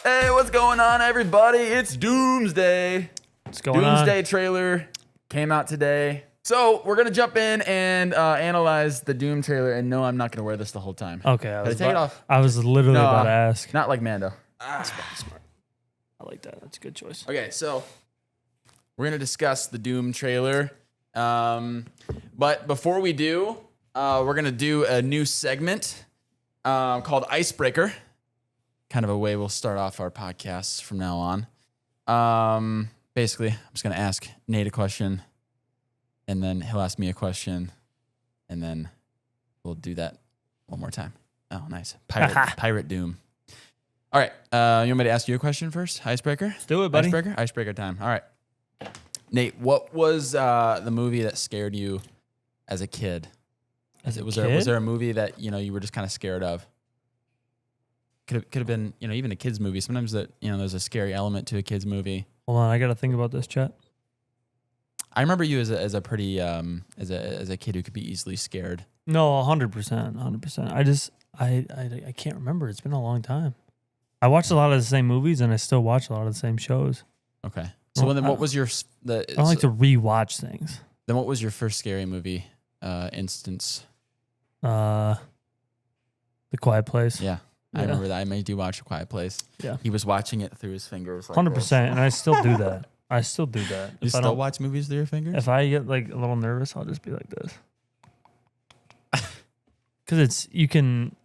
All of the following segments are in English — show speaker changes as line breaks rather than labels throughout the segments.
Hey, what's going on, everybody? It's Doomsday.
What's going on?
Doomsday trailer came out today. So we're going to jump in and analyze the Doom trailer. And no, I'm not going to wear this the whole time.
Okay. I
take it off.
I was literally about to ask.
Not like Mando.
Smart. I like that. That's a good choice.
Okay, so we're going to discuss the Doom trailer. But before we do, we're going to do a new segment called Icebreaker. Kind of a way we'll start off our podcasts from now on. Basically, I'm just going to ask Nate a question, and then he'll ask me a question, and then we'll do that one more time. Oh, nice. Pirate Doom. All right. You want me to ask you a question first? Icebreaker?
Let's do it, buddy.
Icebreaker time. All right. Nate, what was the movie that scared you as a kid? Was there a movie that you were just kind of scared of? Could have been even a kid's movie. Sometimes there's a scary element to a kid's movie.
Hold on, I got to think about this, chat.
I remember you as a pretty as a kid who could be easily scared.
No, 100%. I can't remember. It's been a long time. I watched a lot of the same movies, and I still watch a lot of the same shows.
Okay. So then, what was your
I don't like to rewatch things.
Then, what was your first scary movie instance?
The Quiet Place.
Yeah. I remember that. I made you watch A Quiet Place.
Yeah.
He was watching it through his fingers.
100%, and I still do that.
You still watch movies through your fingers?
If I get like a little nervous, I'll just be like this. Because you can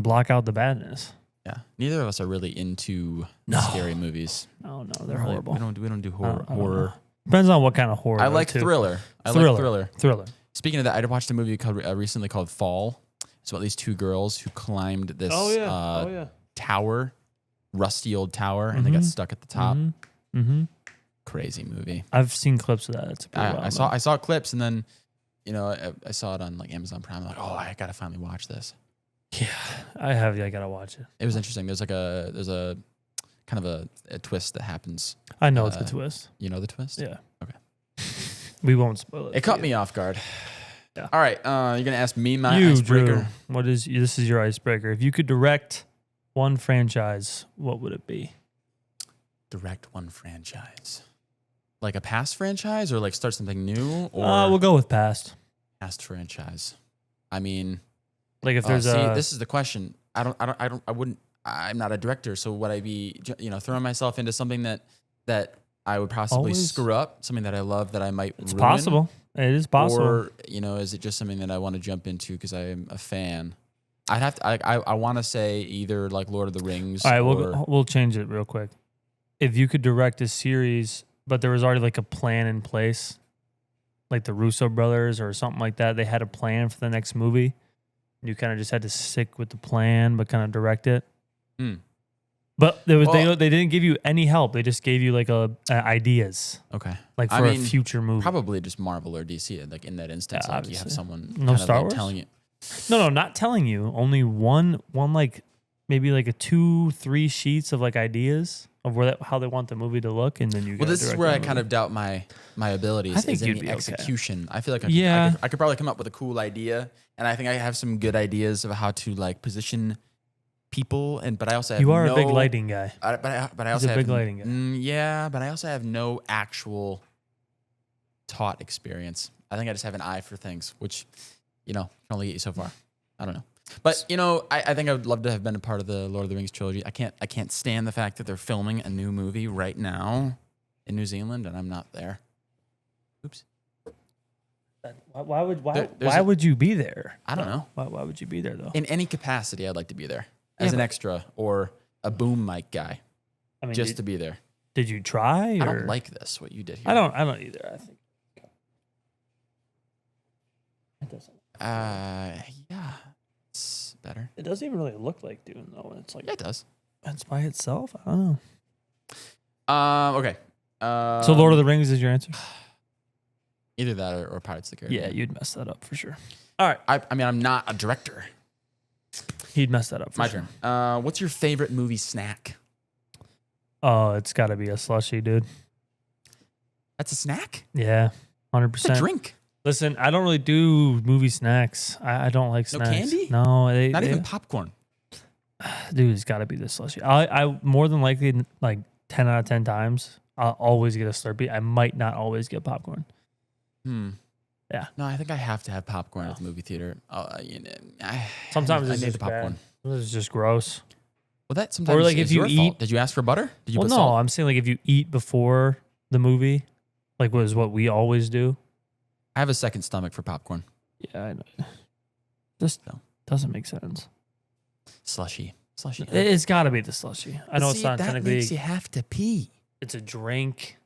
block out the badness.
Yeah. Neither of us are really into scary movies.
No, they're horrible.
We don't do horror.
Depends on what kind of horror.
I like thriller.
Thriller.
Speaking of that, I watched a movie recently called Fall. It's about these two girls who climbed this tower, rusty old tower, and they got stuck at the top.
Mm-hmm.
Crazy movie.
I've seen clips of that. It's
I saw clips, and then I saw it on like Amazon Prime. I'm like, oh, I gotta finally watch this.
Yeah, I gotta watch it.
It was interesting. There's a kind of a twist that happens.
I know it's a twist.
You know the twist?
Yeah.
Okay.
We won't spoil it.
It caught me off guard.
Yeah.
All right. You're gonna ask me my icebreaker.
Drew, this is your icebreaker. If you could direct one franchise, what would it be?
Direct one franchise, like a past franchise, or like start something new? Or
we'll go with past.
Past franchise. I mean,
like if there's
this is the question. I'm not a director, so would I be throwing myself into something that I would possibly screw up, something that I love that I might ruin?
It's possible. It is possible.
Or, is it just something that I want to jump into because I am a fan? I'd have to, I want to say either like Lord of the Rings.
All right, we'll change it real quick. If you could direct a series, but there was already like a plan in place, like the Russo brothers or something like that, they had a plan for the next movie. You kind of just had to stick with the plan, but kind of direct it. But they didn't give you any help. They just gave you like ideas.
Okay.
Like for a future movie.
Probably just Marvel or DC. Like in that instance, like you have someone
Star Wars
telling you.
No, not telling you. Only one like maybe like a 2-3 sheets of like ideas of how they want the movie to look, and then you.
Well, this is where I kind of doubt my abilities.
I think
in
you'd
the
be
execution.
Okay.
I feel like I could probably come up with a cool idea, and I think I have some good ideas of how to like position people, but I also have
a big lighting guy.
But I also have
a big lighting guy.
Yeah, but I also have no actual taught experience. I think I just have an eye for things, which can only get you so far. I don't know, but I think I would love to have been a part of the Lord of the Rings trilogy. I can't stand the fact that they're filming a new movie right now in New Zealand, and I'm not there. Oops.
Why would you be there?
I don't know.
Why would you be there though?
In any capacity, I'd like to be there. As an extra or a boom mic guy, to be there.
Did you try?
I don't like this. What you did here.
I don't either. I think it doesn't.
Yeah, it's better.
It doesn't even really look like Dune though. It's like
it does.
It's by itself. I don't
know. Okay.
So Lord of the Rings is your answer.
Either that or Pirates of the Caribbean.
Yeah, you'd mess that up for sure. All right.
I mean, I'm not a director.
He'd mess that up for
My
sure.
turn. What's your favorite movie snack?
Oh, it's got to be a slushie, dude.
That's a snack?
Yeah, 100%.
It's a drink.
Listen, I don't really do movie snacks. I don't like snacks.
No candy?
No.
Not even popcorn?
Dude, it's got to be the slushy. I more than likely, like 10 out of 10 times, I'll always get a Slurpee. I might not always get popcorn. Yeah.
No, I think I have to have popcorn at the movie theater.
Sometimes
I
it's
need
just
the popcorn.
bad. Sometimes it's just gross.
Well, that sometimes
Or like
is
if you
your
eat.
fault. Did you ask for butter? Did you
Well,
put
no,
salt?
I'm saying like if you eat before the movie, like was what we always do.
I have a second stomach for popcorn.
Yeah, I know. This
No.
doesn't make sense.
Slushy.
It's got to be the slushy. I know it's not
that
technically.
makes you have to pee.
It's a drink,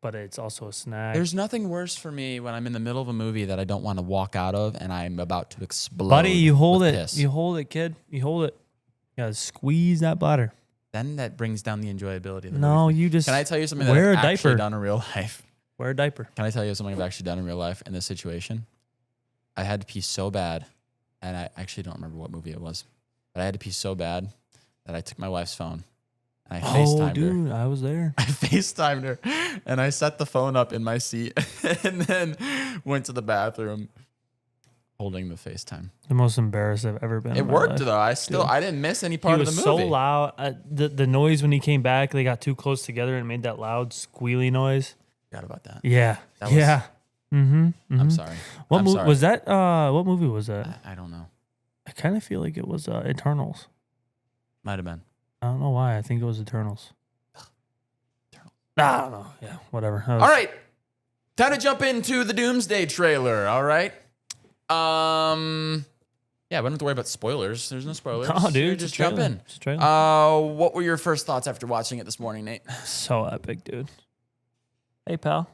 but it's also a snack.
There's nothing worse for me when I'm in the middle of a movie that I don't want to walk out of and I'm about to explode.
Buddy, you hold
with
it.
piss.
You hold it, kid. You hold it. You gotta squeeze that bladder.
Then that brings down the enjoyability of the
No,
movie.
you just
Can I tell you something
wear
that I've
a
actually
diaper.
done in real life?
Wear a diaper.
Can I tell you something I've actually done in real life in this situation? I had to pee so bad, and I actually don't remember what movie it was, but I had to pee so bad that I took my wife's phone and I FaceTimed her.
Dude, I was there.
I FaceTimed her and I set the phone up in my seat and then went to the bathroom holding the FaceTime.
The most embarrassed I've ever been.
It
in my
worked
life.
though. I didn't miss any part
He
of
was
the
so
movie.
loud. The noise when he came back, they got too close together and made that loud squealy noise.
Forgot about that.
Yeah.
That was-
Yeah.
I'm sorry.
What
I'm
movie
sorry.
was that? What movie was that?
I don't know.
I kind of feel like it was Eternals.
Might have been.
I don't know why. I think it was Eternals.
Eternals.
I don't know. Yeah, whatever.
All right. Time to jump into the Doomsday trailer. All right. Yeah, we don't have to worry about spoilers. There's no spoilers.
Oh, dude,
just
it's a
jump
trailer.
in.
It's a trailer.
What were your first thoughts after watching it this morning, Nate?
So epic, dude. Hey, pal.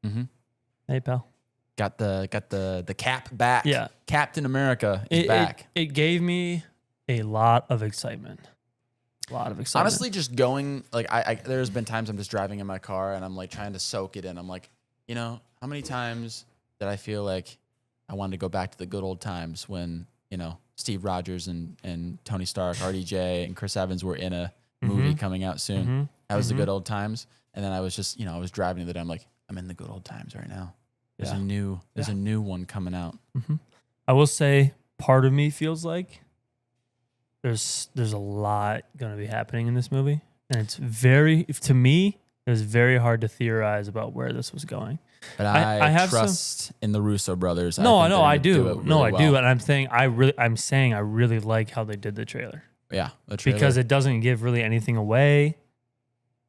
Mm-hmm.
Hey, pal.
Got the cap back.
Yeah.
Captain America is back.
It gave me a lot of excitement.
Honestly, just going like there's been times I'm just driving in my car and I'm like trying to soak it in. I'm like, how many times did I feel like I wanted to go back to the good old times when Steve Rogers and Tony Stark, RDJ, and Chris Evans were in a movie coming out soon. That was the good old times. And then I was just I was driving the day. I'm like, I'm in the good old times right now. There's a new one coming out.
I will say, part of me feels like there's a lot going to be happening in this movie, and it's to me, it was very hard to theorize about where this was going.
But
I have
trust in the Russo brothers.
No, I
think
know,
they're
I
gonna do
do.
it
No, I
really
do,
well.
and I'm saying I really like how they did the trailer
Yeah, the trailer.
because it doesn't give really anything away.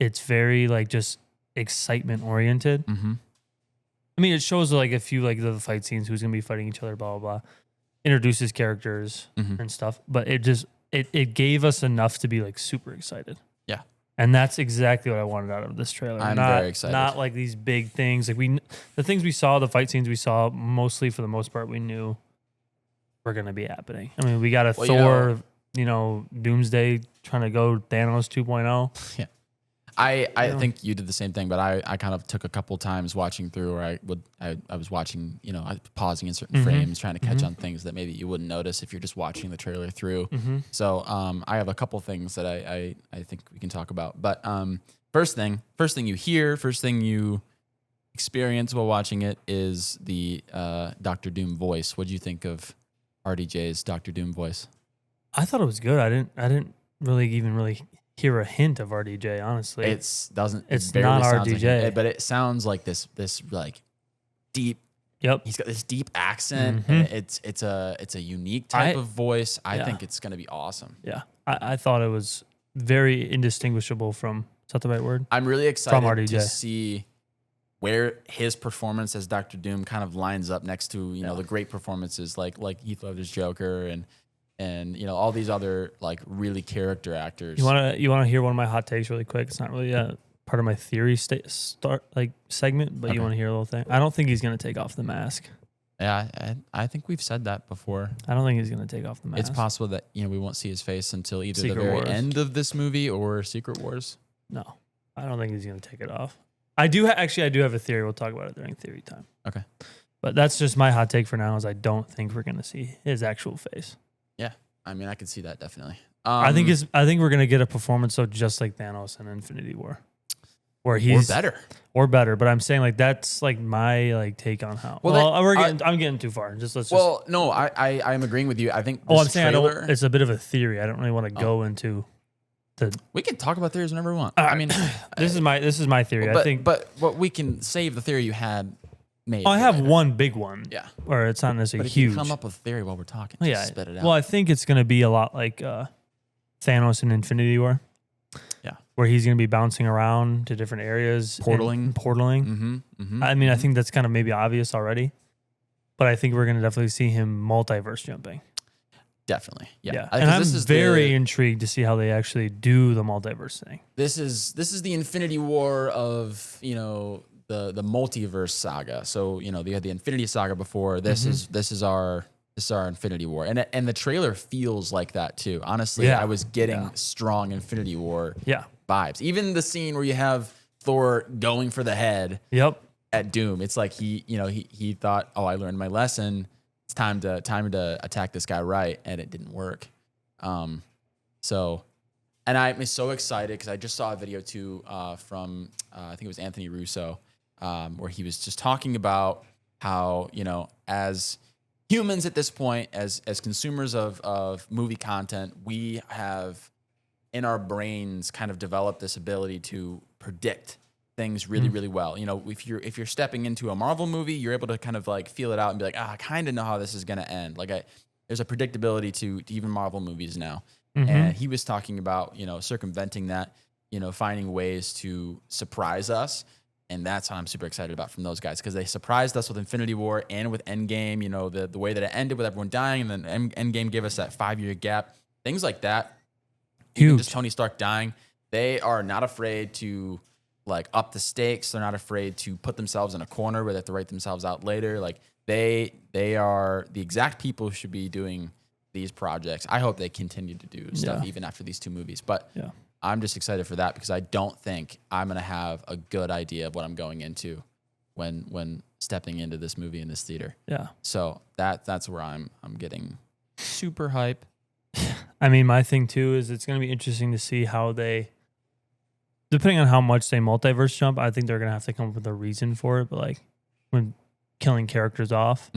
It's very like just excitement oriented. I mean, it shows like a few like the fight scenes, who's gonna be fighting each other, blah blah blah. Introduces characters and stuff, but it gave us enough to be like super excited.
Yeah,
and that's exactly what I wanted out of this trailer.
I'm very excited.
Not like these big things. Like the things we saw, the fight scenes we saw, mostly for the most part, we knew were gonna be happening. I mean, we got a Thor, Doomsday trying to go Thanos 2.0.
Yeah. I think you did the same thing, but I kind of took a couple times watching through where I was watching, pausing in certain frames, trying to catch on things that maybe you wouldn't notice if you're just watching the trailer through. So I have a couple things that I think we can talk about. But first thing you hear, first thing you experience while watching it is the Doctor Doom voice. What do you think of RDJ's Doctor Doom voice?
I thought it was good. I didn't really hear a hint of RDJ, honestly.
It's
not
sounds
RDJ.
like, but it sounds like this like deep.
Yep.
He's got this deep accent. And it's a unique type of voice. I think it's gonna be awesome.
Yeah, I thought it was very indistinguishable from. Is that the right word?
I'm really excited
RDJ.
to see where his performance as Doctor Doom kind of lines up next to the great performances like Heath Ledger's Joker and all these other like really character actors.
You want to hear one of my hot takes really quick? It's not really part of my theory segment, but you want to hear a little thing. I don't think he's going to take off the mask.
Yeah, I think we've said that before.
I don't think he's going to take off the mask.
It's possible that we won't see his face until either
Secret
the very
Wars.
end of this movie or Secret Wars.
No, I don't think he's going to take it off. I do have a theory. We'll talk about it during theory time.
Okay,
but that's just my hot take for now. Is I don't think we're going to see his actual face.
Yeah, I mean I can see that definitely.
I think we're going to get a performance just like Thanos in Infinity War. where he's
better.
Or better, but I'm saying like that's like my like take on how. I'm getting too far.
No, I'm agreeing with you. I think.
I'm saying it's a bit of a theory. I don't really want to go into the.
We can talk about theories whenever we want.
I mean, this is my theory. I think,
but we can save the theory you had made.
I have one big one.
Yeah,
or it's not necessarily
but
huge.
If you come up with a theory while we're talking, just spit it out.
Well, I think it's going to be a lot like Thanos in Infinity War.
Yeah,
where he's going to be bouncing around to different areas, portaling. I mean, I think that's kind of maybe obvious already, but I think we're going to definitely see him multiverse jumping.
Definitely, yeah.
And I'm very intrigued to see how they actually do the multiverse thing.
This is the Infinity War of the multiverse saga. So they had the Infinity Saga before. This is our Infinity War, and the trailer feels like that too. Honestly, I was getting strong Infinity War vibes. Even the scene where you have Thor going for the head at Doom, it's like he thought, oh, I learned my lesson. It's time to attack this guy right, and it didn't work. And I'm so excited because I just saw a video too from I think it was Anthony Russo, where he was just talking about how as humans at this point, as consumers of movie content, we have in our brains kind of developed this ability to predict things really, really well. If you're stepping into a Marvel movie, you're able to kind of like feel it out and be like, I kind of know how this is going to end. Like there's a predictability to even Marvel movies now. And he was talking about, circumventing that, finding ways to surprise us. And that's what I'm super excited about from those guys, because they surprised us with Infinity War and with Endgame, the way that it ended with everyone dying, and then Endgame gave us that 5-year gap. Things like that.
Huge.
Even just Tony Stark dying. They are not afraid to like up the stakes. They're not afraid to put themselves in a corner where they have to write themselves out later. Like they are the exact people who should be doing these projects. I hope they continue to do stuff even after these 2 movies. But I'm just excited for that because I don't think I'm going to have a good idea of what I'm going into when stepping into this movie in this theater.
Yeah.
So that's where I'm getting super hype.
I mean, my thing too is it's going to be interesting to see how they, depending on how much they multiverse jump, I think they're going to have to come up with a reason for it. But like when killing characters off,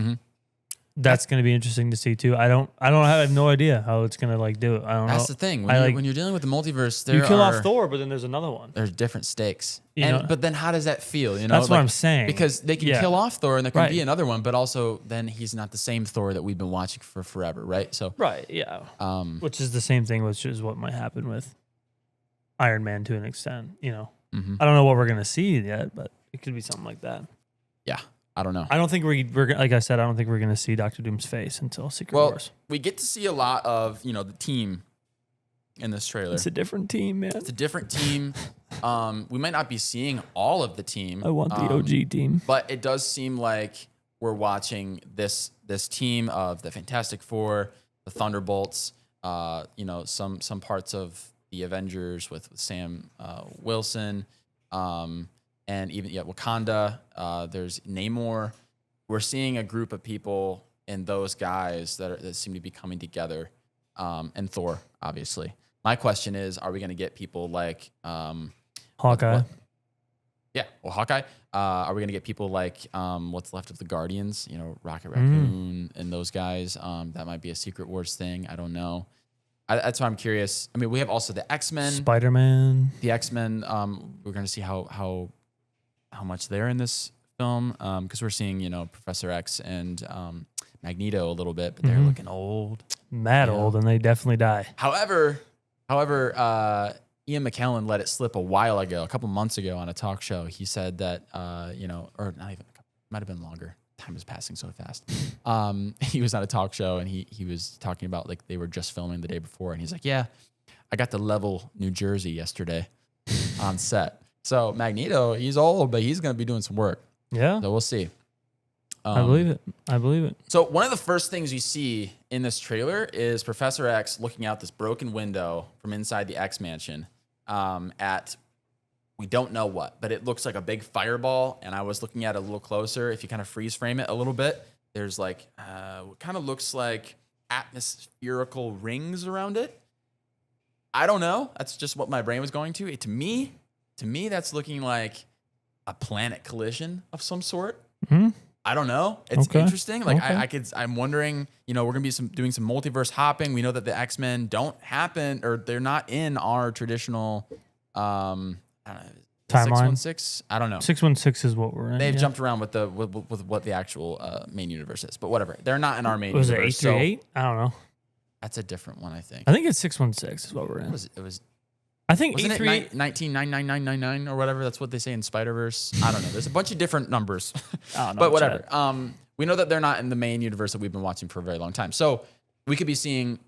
that's going to be interesting to see too. I have no idea how it's going to like do it. I don't know.
That's the thing. When you're dealing with the multiverse,
you kill off Thor, but then there's another one.
There's different stakes. But then how does that feel?
That's what I'm saying.
Because they can kill off Thor and there can be another one, but also then he's not the same Thor that we've been watching for forever, right? So
which is the same thing, which is what might happen with Iron Man to an extent. I don't know what we're going to see yet, but it could be something like that.
Yeah. I don't know.
I don't think we're like I said, I don't think we're going to see Doctor Doom's face until Secret Wars.
We get to see a lot of, the team in this trailer.
It's a different team, man.
It's a different team. We might not be seeing all of the team.
I want the OG team.
But it does seem like we're watching this team of the Fantastic Four, the Thunderbolts, some parts of the Avengers with Sam Wilson, and even Wakanda. There's Namor. We're seeing a group of people and those guys that seem to be coming together, and Thor, obviously. My question is, are we going to get people like
Hawkeye?
Hawkeye. Are we going to get people like what's left of the Guardians? Rocket Raccoon and those guys. That might be a Secret Wars thing. I don't know. That's why I'm curious. I mean, we have also the X-Men.
Spider-Man.
The X-Men. We're going to see how much they're in this film, because we're seeing Professor X and Magneto a little bit, but they're looking old,
old, and they definitely die.
However, Ian McKellen let it slip a couple months ago on a talk show. He said that or not even, might have been longer. Time is passing so fast. He was on a talk show and he was talking about like they were just filming the day before, and he's like, yeah, I got to level New Jersey yesterday on set. So Magneto, he's old, but he's going to be doing some work.
Yeah.
So we'll see.
I believe it.
So one of the first things you see in this trailer is Professor X looking out this broken window from inside the X Mansion at we don't know what, but it looks like a big fireball. And I was looking at it a little closer. If you kind of freeze frame it a little bit, there's like what kind of looks like atmospherical rings around it. I don't know. That's just what my brain was going to. To me, to me, that's looking like a planet collision of some sort.
Hmm?
I don't know. It's
Okay.
interesting. Like
Okay.
I'm wondering, we're going to be doing some multiverse hopping. We know that the X-Men don't happen, or they're not in our traditional, I don't know,
Timeline.
616. I don't know.
616 is what we're in.
They've
yeah.
jumped around with what the actual main universe is, but whatever. They're not in our main
Was it
universe.
838? I don't know.
That's a different one, I think.
I think it's 616 is what we're in.
It was
I think
wasn't it
838.
199999 or whatever? That's what they say in Spider-Verse. I don't know. There's a bunch of different numbers,
I don't know,
but whatever.
Chad.
We know that they're not in the main universe that we've been watching for a very long time. So we could be seeing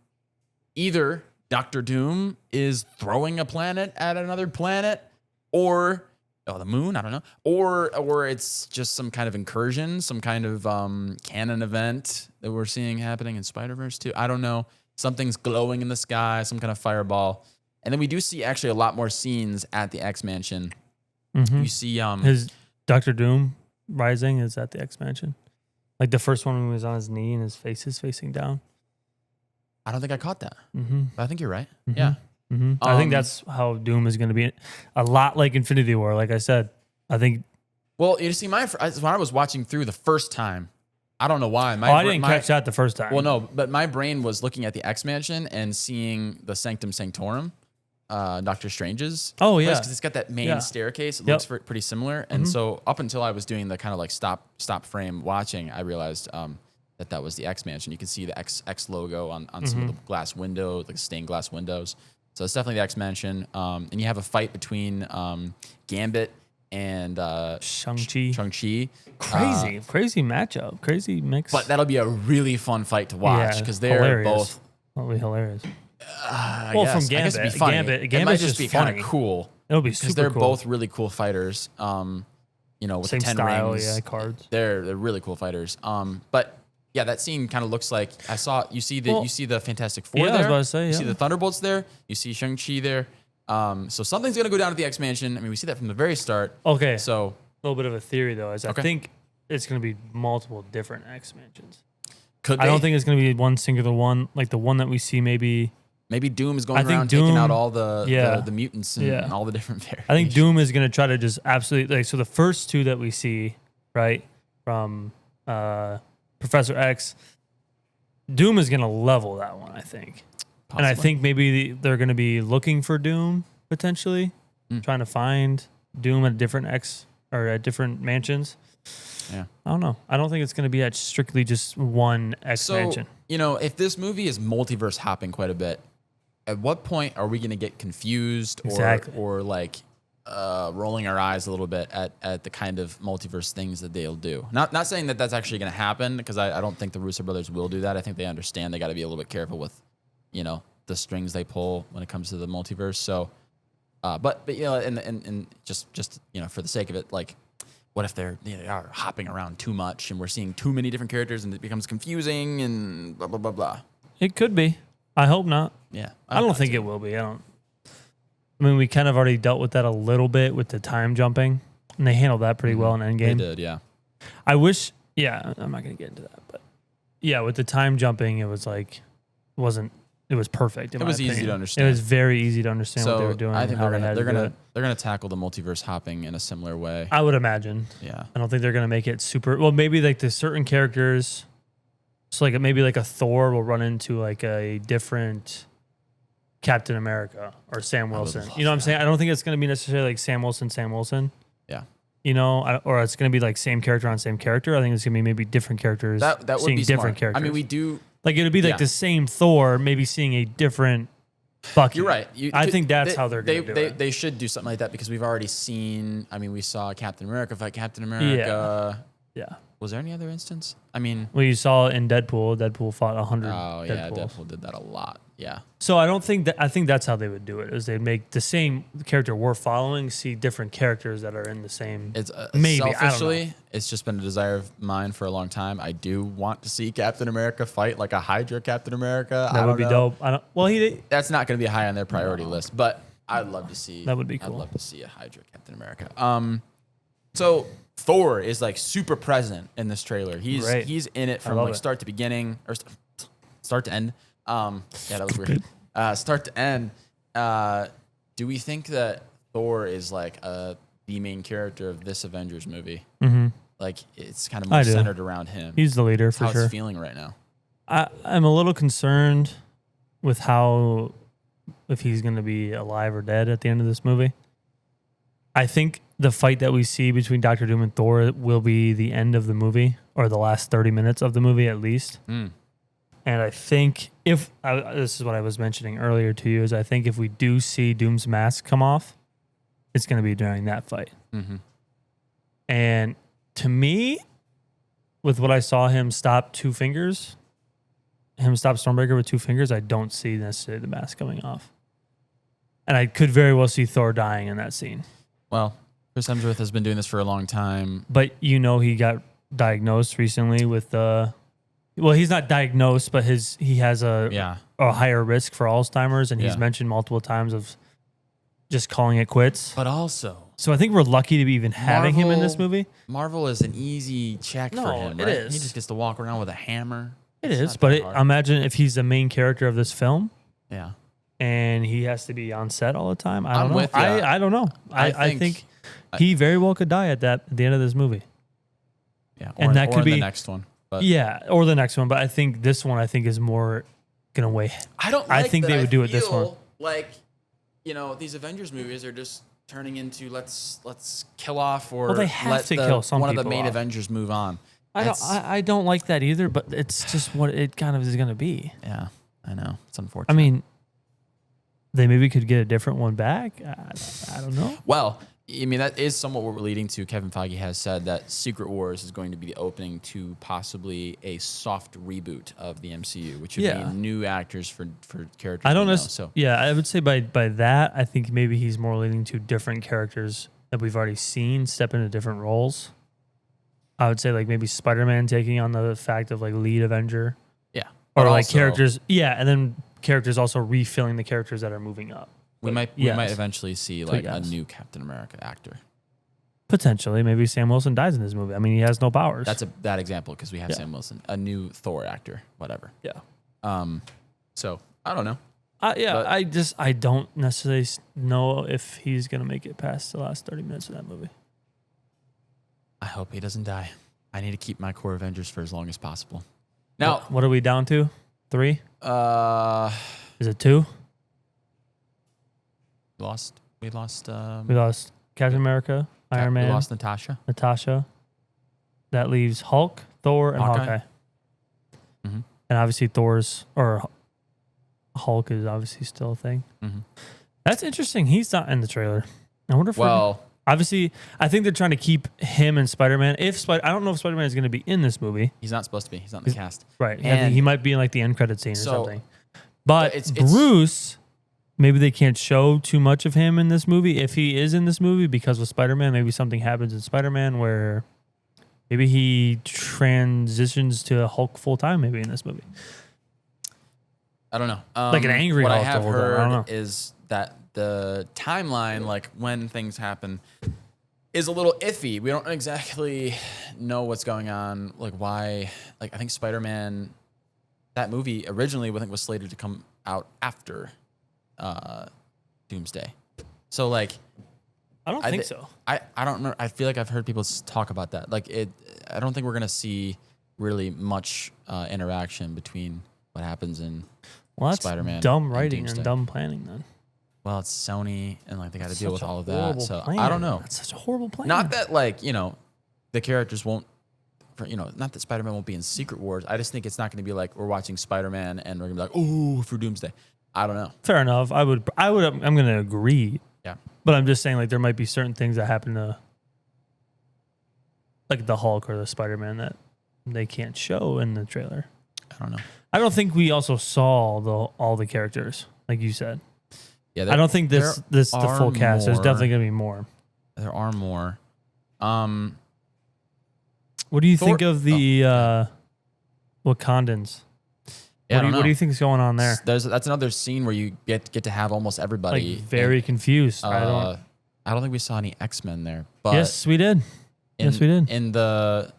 either Doctor Doom is throwing a planet at another planet, or the moon. I don't know, or it's just some kind of incursion, some kind of canon event that we're seeing happening in Spider-Verse too. I don't know. Something's glowing in the sky, some kind of fireball. And then we do see actually a lot more scenes at the X Mansion.
Mhm.
You see
His Doctor Doom rising is at the X Mansion. Like the first one when he was on his knee and his face is facing down.
I don't think I caught that.
Mm-hmm.
But I think you're right.
Mhm.
Yeah.
Mm-hmm. I think that's how Doom is going to be. A lot like Infinity War. Like I said, I think.
Well, you see, when I was watching through the first time, I don't know why.
I didn't catch that the first time.
Well, no, but my brain was looking at the X Mansion and seeing the Sanctum Sanctorum, Doctor Strange's.
Oh, yeah.
Because it's got that main staircase. It looks pretty similar. And so up until I was doing the kind of like stop frame watching, I realized that was the X Mansion. You can see the X logo on some of the glass windows, like stained glass windows. So it's definitely the X Mansion. And you have a fight between Gambit and
Shang-Chi. Crazy matchup. Crazy mix.
But that'll be a really fun fight to watch because they're
hilarious.
both.
That'll be hilarious.
Well,
from Gambit.
I guess it'd be funny.
Gambit's
it might just be
funny.
kind of cool.
It'll be
Because
super
they're
cool.
both really cool fighters. With
Same
the 10
style,
rings.
cards.
They're really cool fighters. But yeah, that scene kind of looks like you see the Fantastic Four
Yeah,
there.
I was about to say,
You
yeah.
see the Thunderbolts there. You see Shang-Chi there. So something's gonna go down at the X Mansion. I mean, we see that from the very start.
Okay.
So
A little bit of a theory though is I
Okay.
think it's going to be multiple different X Mansions.
could
I don't
they-
think it's going to be one singular one, like the one that we see maybe.
maybe Doom is
I
going
think
around taking out
Doom-
all the
yeah.
mutants and,
Yeah.
and all the different variations.
I think Doom is going to try to just absolutely like so the first two that we see, right, from Professor X, Doom is going to level that one, I think. And I
Possibly.
think maybe they're going to be looking for Doom potentially, trying to find Doom at different X or at different mansions.
Yeah.
I don't know. I don't think it's going to be at strictly just one X
So,
mansion.
if this movie is multiverse hopping quite a bit, at what point are we going to get confused
Exactly.
or like rolling our eyes a little bit at the kind of multiverse things that they'll do? Not saying that that's actually going to happen because I don't think the Russo brothers will do that. I think they understand they got to be a little bit careful with, the strings they pull when it comes to the multiverse. So, but and just for the sake of it, like, what if they are hopping around too much and we're seeing too many different characters and it becomes confusing and blah blah blah blah.
It could be. I hope not.
Yeah,
I don't think it will be. I mean, we kind of already dealt with that a little bit with the time jumping, and they handled that pretty well in
They
Endgame.
did, yeah.
I wish. Yeah, I'm not gonna get into that, but yeah, with the time jumping, it was like it was perfect.
It was easy to understand.
It was very easy to understand what they were doing.
I think
and how
they're
do it.
gonna tackle the multiverse hopping in a similar way.
I would imagine.
Yeah.
I don't think they're gonna make it super. Well, maybe like the certain characters. So like maybe like a Thor will run into like a different Captain America or Sam Wilson.
love
You know what I'm
that.
saying? I don't think it's gonna be necessarily like Sam Wilson.
Yeah.
Or it's gonna be like same character on same character. I think it's gonna be maybe different characters.
That would
seeing
be
different
smart.
characters.
I mean, we do.
like it would be like
yeah.
the same Thor, maybe seeing a different Bucky.
You're right.
I think that's how they're gonna do it.
They should do something like that because we've already seen. I mean, we saw Captain America fight Captain America.
Yeah.
Was there any other instance? I mean,
Well, you saw in Deadpool. Deadpool fought 100.
oh yeah,
Deadpools.
Deadpool did that a lot. Yeah.
So I don't think that. I think that's how they would do it. Is they'd make the same character we're following see different characters that are in the same.
It's
Maybe, I don't know.
selfishly, it's just been a desire of mine for a long time. I do want to see Captain America fight like a Hydra Captain America.
That would be dope. Well,
That's not going to be high on their priority list, but I'd love to see.
That would be
I'd
cool.
love to see a Hydra Captain America. So Thor is like super present in this trailer. He's
Right.
he's in it from
love
like
it.
start to beginning or start to end. Yeah, that was weird. Start to end. Do we think that Thor is like the main character of this Avengers movie.
Mm-hmm.
Like it's kind of more centered around him.
He's the leader for
how
sure.
it's feeling right now.
I'm a little concerned with how if he's going to be alive or dead at the end of this movie. I think the fight that we see between Doctor Doom and Thor will be the end of the movie or the last 30 minutes of the movie at least. And I think this is what I was mentioning earlier to you, is I think if we do see Doom's mask come off, it's going to be during that fight.
Mm-hmm.
And to me, with what I saw him stop Stormbreaker with 2 fingers, I don't see necessarily the mask coming off. And I could very well see Thor dying in that scene.
Well, Chris Hemsworth has been doing this for a long time.
But he got diagnosed recently with he's not diagnosed, but he has a higher risk for Alzheimer's, and he's mentioned multiple times of just calling it quits.
But also,
so I think we're lucky to be even having him in this movie.
Marvel is an easy check for him, right?
It is.
He just gets to walk around with a hammer.
It is, but imagine if he's the main character of this film.
Yeah.
And he has to be on set all the time. I don't know.
With you.
I don't know. I think he very well could die at the end of this movie.
Yeah,
and that could be
the next one. But
or the next one. But I think this one, is more gonna weigh.
I
think they would do it this one.
Like, these Avengers movies are just turning into let's kill off or
they have to kill some
one of the
people
main
off.
Avengers move on.
I don't like that either. But it's just what it kind of is gonna be.
Yeah, I know. It's unfortunate.
I mean, they maybe could get a different one back. I don't know.
Well, I mean, that is somewhat what we're leading to. Kevin Feige has said that Secret Wars is going to be the opening to possibly a soft reboot of the MCU, which would be new actors for characters.
I don't know. I would say by that, I think maybe he's more leading to different characters that we've already seen step into different roles. I would say like maybe Spider-Man taking on the fact of like lead Avenger.
Yeah.
Or like characters. Yeah. And then characters also refilling the characters that are moving up.
We might eventually see like a new Captain America actor.
Potentially, maybe Sam Wilson dies in this movie. I mean, he has no powers.
That's that example because we have Sam Wilson, a new Thor actor, whatever.
Yeah.
So I don't know.
I don't necessarily know if he's gonna make it past the last 30 minutes of that movie.
I hope he doesn't die. I need to keep my core Avengers for as long as possible. Now,
what are we down to? 3? Is it 2?
We lost
Captain America, Iron Man.
We lost Natasha.
That leaves Hulk, Thor, and Hawkeye.
Mm-hmm.
And obviously Hulk is obviously still a thing.
Mm-hmm.
That's interesting. He's not in the trailer. I wonder if obviously, I think they're trying to keep him and Spider-Man. I don't know if Spider-Man is going to be in this movie.
He's not supposed to be. He's not in the cast.
Right. And I think he might be in like the end credit scene or something. But it's Bruce, maybe they can't show too much of him in this movie. If he is in this movie, because with Spider-Man, maybe something happens in Spider-Man where maybe he transitions to Hulk full-time maybe in this movie.
I don't know.
Like an angry
What
Hulk.
I have heard is that the timeline, like when things happen, is a little iffy. We don't exactly know what's going on. Like why? Like I think Spider-Man, that movie originally I think was slated to come out after Doomsday. So like,
I don't think so.
I don't remember. I feel like I've heard people talk about that. Like I don't think we're gonna see really much interaction between what happens in Spider-Man.
Dumb writing and dumb planning then.
Well, it's Sony, and like they got to deal with all of that. So
plan.
I don't know.
That's such a horrible plan.
Not that like the characters won't, not that Spider-Man won't be in Secret Wars. I just think it's not going to be like we're watching Spider-Man and we're gonna be like, for Doomsday. I don't know.
Fair enough. I'm going to agree.
Yeah.
But I'm just saying like there might be certain things that happen to like the Hulk or the Spider-Man that they can't show in the trailer.
I don't know.
I don't think we also saw all the characters like you said.
Yeah,
I don't think this the full cast. There's definitely going to be more.
There are more.
What do you think of the Wakandans?
Yeah,
what do you think is going on there?
That's another scene where you get to have almost everybody.
Like very confused.
I don't think we saw any X-Men there. But
yes, we did. Yes, we did.
In the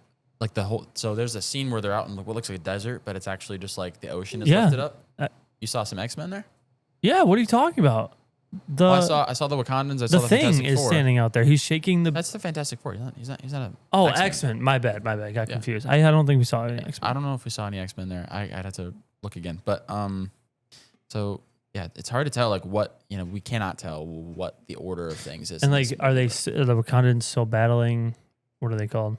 whole. So there's a scene where they're out in what looks like a desert, but it's actually just like the ocean is lifted up. You saw some X-Men there?
Yeah, what are you talking about? The
I saw the Wakandans. I saw
the
the
thing
Fantastic
is
Four.
standing out there. He's shaking the.
That's the Fantastic Four. He's not a.
Oh,
X-Men.
X-Men. My bad. Got
Yeah.
confused. I don't think we saw any X-Men.
I don't know if we saw any X-Men there. I'd have to look again. But so yeah, it's hard to tell. Like what we cannot tell what the order of things is.
And like, are the Wakandans still battling? What are they called?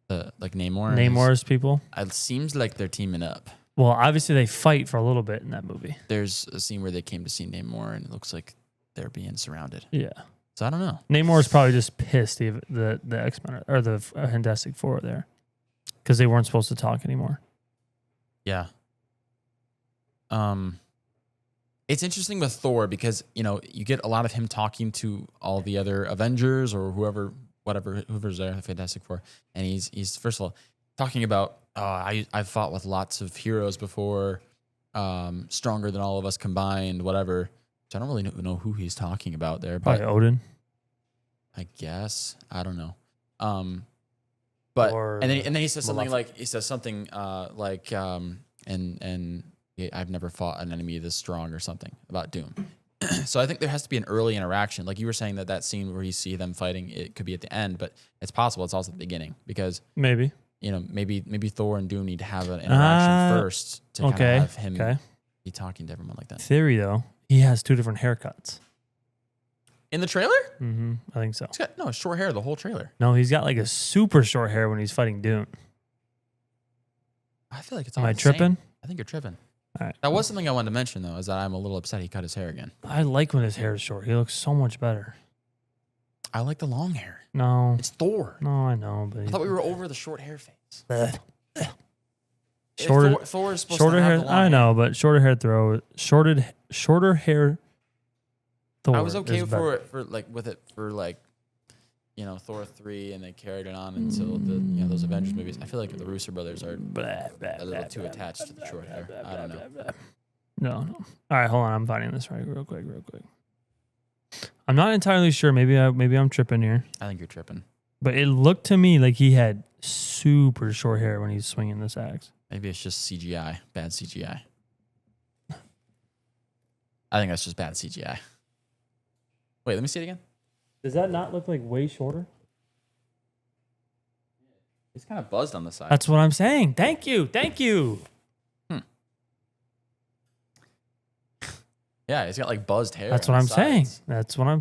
Like Namor.
Namor's people.
It seems like they're teaming up.
Well, obviously they fight for a little bit in that movie.
There's a scene where they came to see Namor, and it looks like they're being surrounded.
Yeah.
So I don't know.
Namor's probably just pissed the X-Men or the Fantastic Four there because they weren't supposed to talk anymore.
Yeah. It's interesting with Thor because you get a lot of him talking to all the other Avengers or whoever's there, the Fantastic Four, and he's first of all talking about I've fought with lots of heroes before, stronger than all of us combined, whatever. So I don't really know who he's talking about there, but
Probably Odin.
I guess I don't know. But
Or
and then he says something
Maleficent.
like I've never fought an enemy this strong or something about Doom. So I think there has to be an early interaction. Like you were saying that scene where you see them fighting, it could be at the end, but it's possible it's also at the beginning because
Maybe.
maybe Thor and Doom need to have an interaction first to kind of have him be talking to everyone like that.
Theory though, he has 2 different haircuts.
In the trailer?
Mm-hmm. I think so.
He's got short hair the whole trailer.
No, he's got like a super short hair when he's fighting Doom.
I feel like it's all
Am I
the same.
tripping?
I think you're tripping.
All right.
That was something I wanted to mention though, is that I'm a little upset he cut his hair again.
I like when his hair is short. He looks so much better.
I like the long hair.
No.
It's Thor.
No, I know, but
I thought we were over the short hair phase.
Shorter,
Thor is supposed
shorter
to have
hair.
the long
I
hair.
know, but shorter hair shorter hair. Thor
I was okay
is better.
for Thor 3, and they carried it on until the those Avengers movies. I feel like the Russo brothers are a little too attached to the short hair. I don't know.
No. All right, hold on. I'm finding this real quick. I'm not entirely sure. Maybe I'm tripping here.
I think you're tripping.
But it looked to me like he had super short hair when he's swinging this axe.
Maybe it's just CGI, bad CGI. I think that's just bad CGI. Wait, let me see it again.
Does that not look like way shorter?
He's kind of buzzed on the side.
That's what I'm saying. Thank you.
Yeah, he's got like buzzed hair.
That's
on
what
the
I'm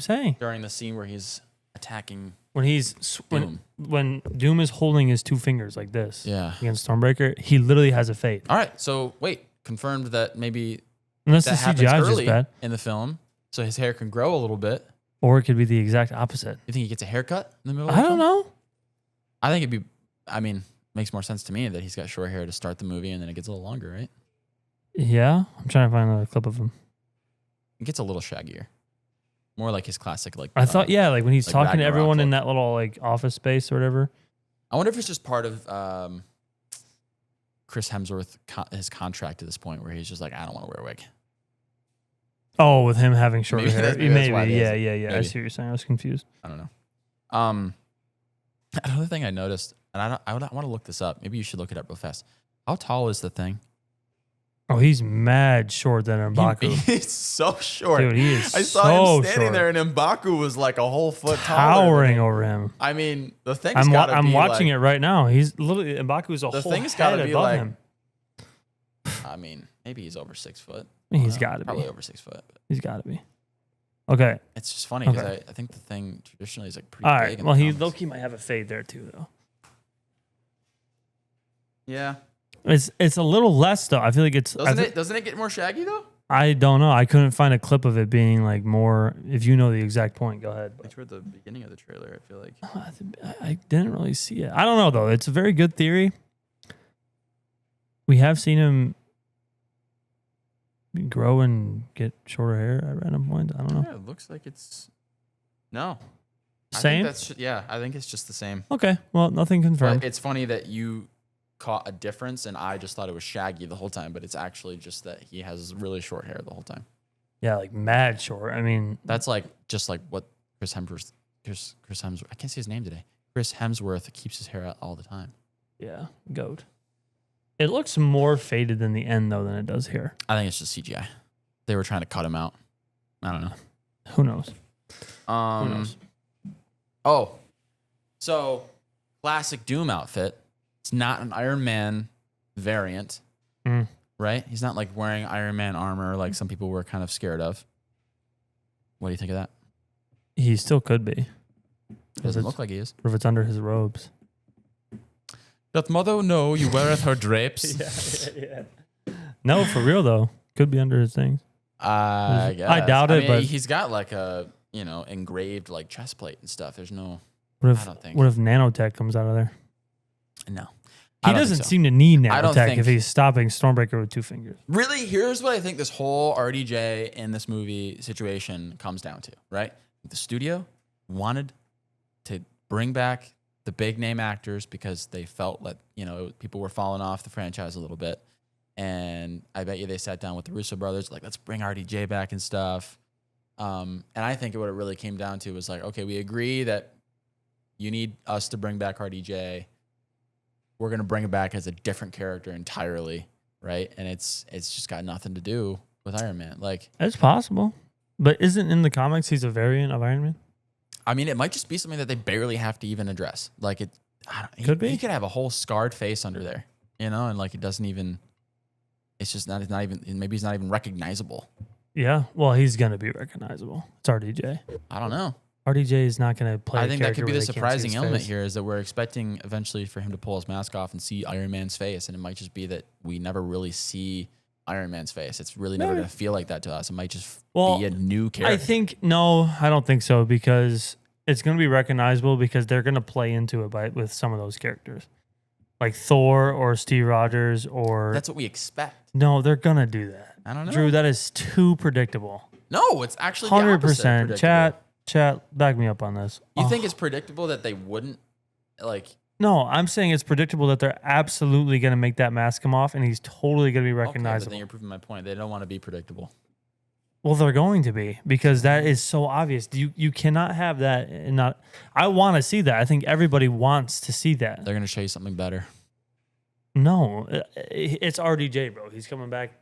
sides
saying.
During the scene where he's attacking
When Doom is holding his 2 fingers like this against Stormbreaker, he literally has a fade.
All right, so wait, confirmed that maybe
Unless
that
the
happens
CGI is just
early
bad.
in the film, so his hair can grow a little bit.
Or it could be the exact opposite.
You think he gets a haircut in the middle of
I
the
don't
film?
know.
I think makes more sense to me that he's got short hair to start the movie and then it gets a little longer, right?
Yeah. I'm trying to find another clip of him.
It gets a little shaggier. More like his classic, like
I thought, like when he's
like
talking to
Ragnarok
everyone in
look.
that little like office space or whatever.
I wonder if it's just part of Chris Hemsworth his contract at this point where he's just like, I don't want to wear a wig.
Oh, with him having short hair.
Maybe that's why
Maybe.
he
Yeah.
has it.
I
Maybe.
see what you're saying. I was confused.
I don't know. Another thing I noticed, and I want to look this up. Maybe you should look it up real fast. How tall is the thing?
Oh, he's mad short than M'Baku.
He's so short.
Dude, he is
I saw
so
him standing
short.
there, and M'Baku was like a whole foot
Towering
taller.
over him.
I mean, the thing's
I'm
got to be
watching
like,
it right now. He's literally M'Baku's a
The
whole
thing's
head
gotta be
above
like-
him.
I mean, maybe he's over 6 foot.
He's
I don't know,
got to
probably
be.
over 6 foot. But
He's got to be. Okay.
it's just funny because
Okay.
I think the thing traditionally is like pretty
All
big.
right.
in
Well,
the
he
comics.
low-key might have a fade there too, though.
Yeah.
It's a little less though. I feel like it's.
Doesn't it get more shaggy though?
I don't know. I couldn't find a clip of it being like more. If you know the exact point, go ahead.
Like toward the beginning of the trailer, I feel like.
I didn't really see it. I don't know though. It's a very good theory. We have seen him grow and get shorter hair at random points. I don't know.
Yeah, it looks like it's. No.
Same.
I think it's just the same.
Okay. Well, nothing confirmed.
But it's funny that you caught a difference, and I just thought it was shaggy the whole time, but it's actually just that he has really short hair the whole time.
Yeah, like mad short. I mean,
That's like just like what Chris Hemsworth. I can't say his name today. Chris Hemsworth keeps his hair out all the time.
yeah, goat. It looks more faded than the end though than it does here.
I think it's just CGI. They were trying to cut him out. I don't know.
Who knows? Who
Um,
knows?
oh, so classic Doom outfit. It's not an Iron Man variant,
Mm.
right? He's not like wearing Iron Man armor like some people were kind of scared of. What do you think of that?
He still could be.
Doesn't look like he is.
Or if it's under his robes.
Doth mother know you weareth her drapes?
yeah. No, for real though. Could be under his things.
I guess.
I doubt it, but
he's got like a, engraved like chest plate and stuff. There's no,
what if
I don't think.
what if nanotech comes out of there?
No.
He doesn't seem to need
I don't
nanotech
think-
if he's stopping Stormbreaker with 2 fingers.
Really, here's what I think this whole RDJ in this movie situation comes down to, right? The studio wanted to bring back the big name actors because they felt like, people were falling off the franchise a little bit. And I bet you they sat down with the Russo brothers, like, let's bring RDJ back and stuff. And I think what it really came down to was like, okay, we agree that you need us to bring back RDJ. We're going to bring it back as a different character entirely, right? And it's just got nothing to do with Iron Man. Like,
It's possible. But isn't in the comics he's a variant of Iron Man?
I mean, it might just be something that they barely have to even address. Like,
Could be.
He could have a whole scarred face under there, and like it doesn't even. It's just not. It's not even. Maybe he's not even recognizable.
Yeah. Well, he's gonna be recognizable. It's RDJ.
I don't know.
RDJ is not gonna play.
I think that could be
where
the
they can't see
surprising
his
element
face.
here is that we're expecting eventually for him to pull his mask off and see Iron Man's face, and it might just be that we never really see Iron Man's face. It's really never
Maybe.
going to feel like that to us. It might just
Well,
be a new character.
I don't think so because it's going to be recognizable because they're going to play into it with some of those characters, like Thor or Steve Rogers or.
That's what we expect.
No, they're going to do that.
I don't know.
Drew, that is too predictable.
No, it's actually the
100%.
opposite.
Chat, back me up on this.
You think it's predictable that they wouldn't like?
No, I'm saying it's predictable that they're absolutely going to make that mask come off, and he's totally going to be
Okay, but
recognizable.
then you're proving my point. They don't want to be predictable.
Well, they're going to be because that is so obvious. You cannot have that and not. I want to see that. I think everybody wants to see that.
They're going to show you something better.
No, it's RDJ, bro. He's coming back.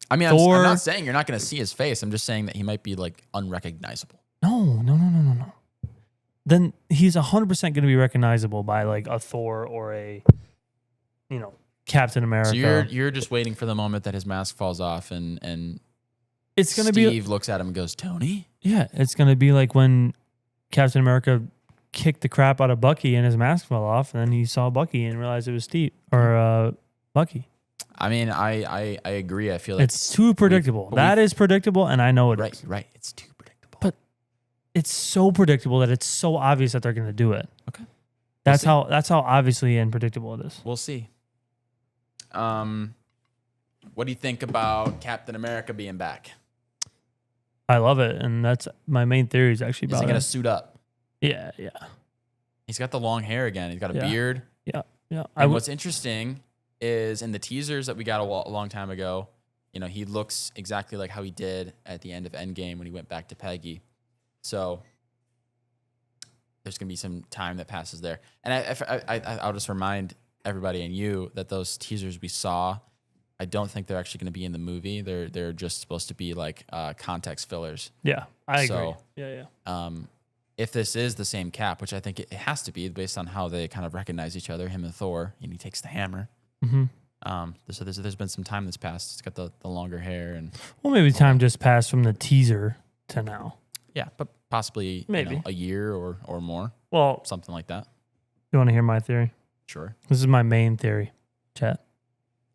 I mean, I'm
Thor-
not saying you're not going to see his face. I'm just saying that he might be like unrecognizable.
No. Then he's 100% going to be recognizable by like a Thor or a, Captain America.
So you're just waiting for the moment that his mask falls off and
it's going to be.
Steve looks at him and goes, "Tony."
Yeah, it's going to be like when Captain America kicked the crap out of Bucky and his mask fell off, and then he saw Bucky and realized it was Steve or Bucky.
I mean, I agree. I feel like
It's too predictable.
but
That is predictable, and I know it is.
right. It's too predictable.
But it's so predictable that it's so obvious that they're going to do it.
Okay.
That's
see.
how obviously and predictable it is.
We'll see. What do you think about Captain America being back?
I love it, and that's my main theory is actually
Is he
about
going to
it.
suit up?
Yeah.
He's got the long hair again. He's got a
Yeah.
beard.
Yeah.
And what's interesting is in the teasers that we got a long time ago, he looks exactly like how he did at the end of Endgame when he went back to Peggy. So there's going to be some time that passes there. And I'll just remind everybody and you that those teasers we saw, I don't think they're actually going to be in the movie. They're just supposed to be like context fillers.
Yeah, I agree.
So,
Yeah.
If this is the same Cap, which I think it has to be based on how they kind of recognize each other, him and Thor, and he takes the hammer.
Mm-hmm.
So there's been some time that's passed. It's got the longer hair and
Well, maybe time just passed from the teaser to now.
yeah, but possibly
Maybe.
a year or more,
Well,
something like that.
you want to hear my theory?
Sure.
This is my main theory. Chat.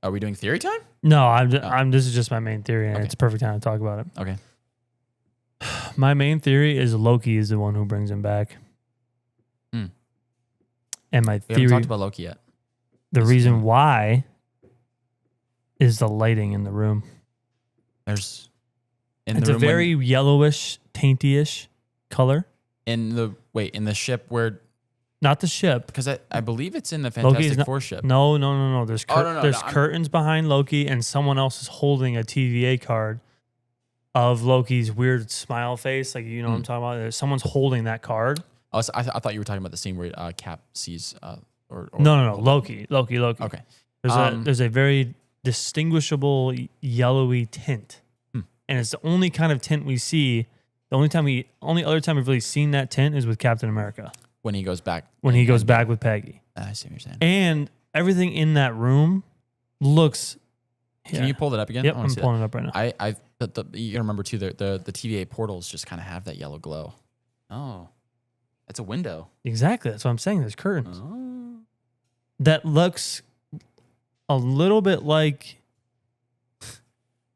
Are we doing theory time?
No, I'm. This is just my main theory, and
Okay.
it's a perfect time to talk about it.
Okay.
My main theory is Loki is the one who brings him back.
Hmm.
And my
We haven't
theory,
talked about Loki yet.
the
this
reason
one.
why, is the lighting in the room.
There's in
It's
the
a
room
very yellowish, tainty-ish color.
in the ship where
Not the ship.
because I believe it's in the
Loki's
Fantastic
not-
Four ship.
No. There's
no,
there's
I'm-
curtains behind Loki, and someone else is holding a TVA card of Loki's weird smile face. Like, you know what I'm talking about? Someone's holding that card.
Oh, so I thought you were talking about the scene where Cap sees or
No. Loki.
Okay.
There's a very distinguishable yellowy tint.
Hmm.
And it's the only kind of tint we see The only other time we've really seen that tint is with Captain America
When he goes back.
when he goes back with Peggy,
I see what you're saying.
and everything in that room looks.
Can you pull that up again?
Yep,
I wanna
I'm
see that.
pulling it up right now.
You gotta remember too, the TVA portals just kind of have that yellow glow. Oh, it's a window.
Exactly, that's what I'm saying. There's curtains.
Oh.
That looks a little bit like.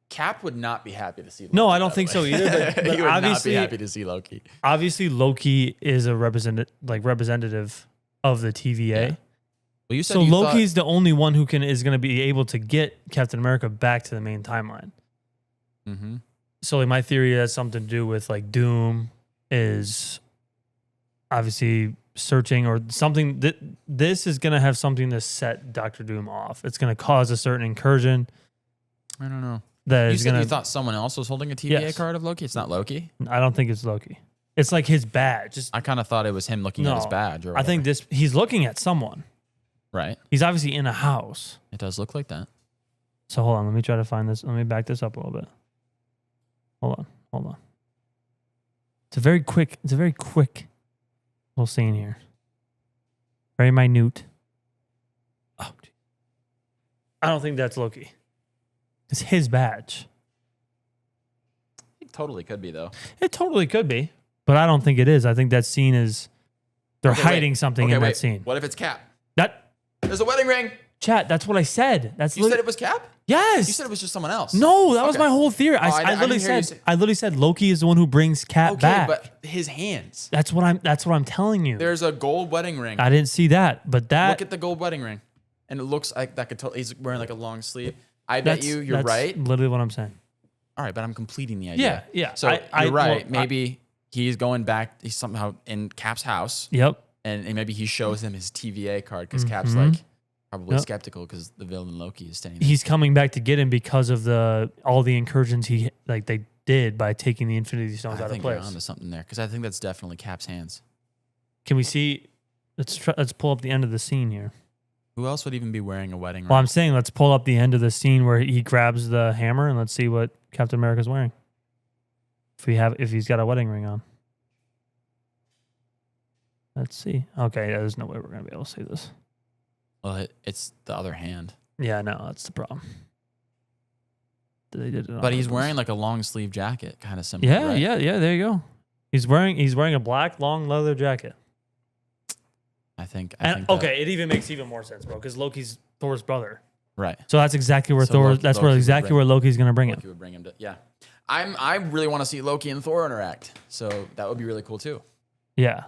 Cap would not be happy to see Loki.
No, I don't
by the
think
way.
so either. But
he would not be
obviously,
happy to see Loki.
obviously, Loki is a representative of the TVA.
Yeah. Well, you said
So
you
Loki's the only one who is going to be able to get Captain America back to the main timeline.
Mm-hmm.
So like my theory has something to do with like Doom is obviously searching or something. This is going to have something to set Doctor Doom off. It's going to cause a certain incursion.
I don't know.
That
You
is
said
going
you
to.
thought someone else was holding a TVA
Yes.
card of Loki. It's not Loki.
I don't think it's Loki. It's like his badge. Just,
I kind of thought it was him looking at his
No,
badge. Or
I think he's looking at someone.
right.
He's obviously in a house.
It does look like that.
So hold on, let me try to find this. Let me back this up a little bit. Hold on. It's a very quick little scene here. Very minute. Oh, gee. I don't think that's Loki. It's his badge.
It totally could be though.
It totally could be, but I don't think it is. I think that scene is they're
Okay, wait.
hiding something
Okay,
in
wait.
that scene.
What if it's Cap?
That
There's a wedding ring.
chat, that's what I said. That's
You said it was Cap?
yes.
You said it was just someone else.
No, that was
Okay.
my whole theory.
I
literally
didn't hear you
said
say-
I literally said Loki is the one who brings Cap
Okay,
back.
but his hands.
That's what I'm telling you.
There's a gold wedding ring.
I didn't see that, but that
Look at the gold wedding ring, and it looks like that could. He's wearing like a long sleeve. I bet you're
that's
right.
Literally what I'm saying.
All right, but I'm completing the idea.
Yeah.
So you're right.
well,
Maybe he's going back. He's somehow in Cap's house,
Yep.
and maybe he shows him his TVA card because Cap's
Mhm.
like probably
Yep.
skeptical because the villain Loki is standing there.
He's coming back to get him because of all the incursions they did by taking the Infinity Stones
I
out of
think you're
place.
onto something there because I think that's definitely Cap's hands.
Can we see? Let's pull up the end of the scene here.
Who else would even be wearing a wedding ring?
Well, I'm saying let's pull up the end of the scene where he grabs the hammer and let's see what Captain America's wearing. If he's got a wedding ring on. Let's see. Okay, there's no way we're gonna be able to see this.
Well, it's the other hand.
Yeah, no, that's the problem. They did it on
But he's
purpose.
wearing like a long sleeve jacket, kind of similar.
Yeah,
right?
yeah. There you go. He's wearing a black long leather jacket.
I think.
And okay, it even makes even more sense, bro, because Loki's Thor's brother.
Right.
So that's exactly where
So
Thor.
Loki-
that's
Loki would
exactly
bring-
where Loki's gonna bring
Loki
him.
would bring him to. Yeah. I really want to see Loki and Thor interact. So that would be really cool too.
Yeah.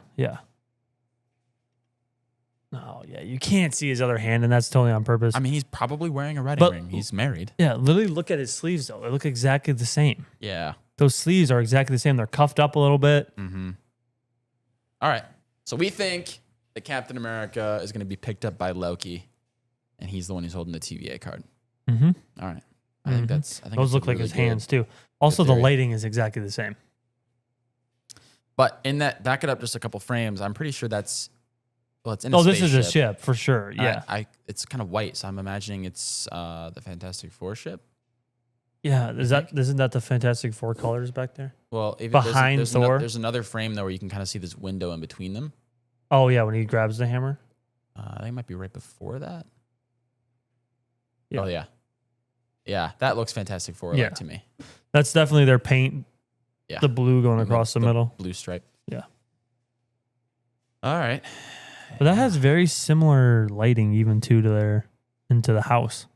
Oh yeah, you can't see his other hand, and that's totally on purpose.
I mean, he's probably wearing a wedding
But-
ring. He's married.
Yeah, literally look at his sleeves though. They look exactly the same.
Yeah.
Those sleeves are exactly the same. They're cuffed up a little bit.
Mm-hmm. All right. So we think that Captain America is going to be picked up by Loki, and he's the one who's holding the TVA card.
Mm-hmm.
All right. I think that's. I think
Those
that's
look like
really
his
good.
hands too. Also, the
theory.
lighting is exactly the same.
But in that, back it up just a couple frames. I'm pretty sure that's. Well, it's in.
Oh, this is a ship for sure. Yeah,
It's kind of white, so I'm imagining it's the Fantastic Four ship.
yeah. Isn't that the Fantastic Four colors back there?
Well, even
Behind Thor?
there's another frame though where you can kind of see this window in between them.
Oh yeah, when he grabs the hammer.
I think it might be right before that.
Yeah.
Oh yeah, yeah. That looks Fantastic Four
Yeah.
like to me.
That's definitely their paint.
Yeah.
The blue going across the middle.
blue stripe.
Yeah.
All right.
But that has very similar lighting even into the house.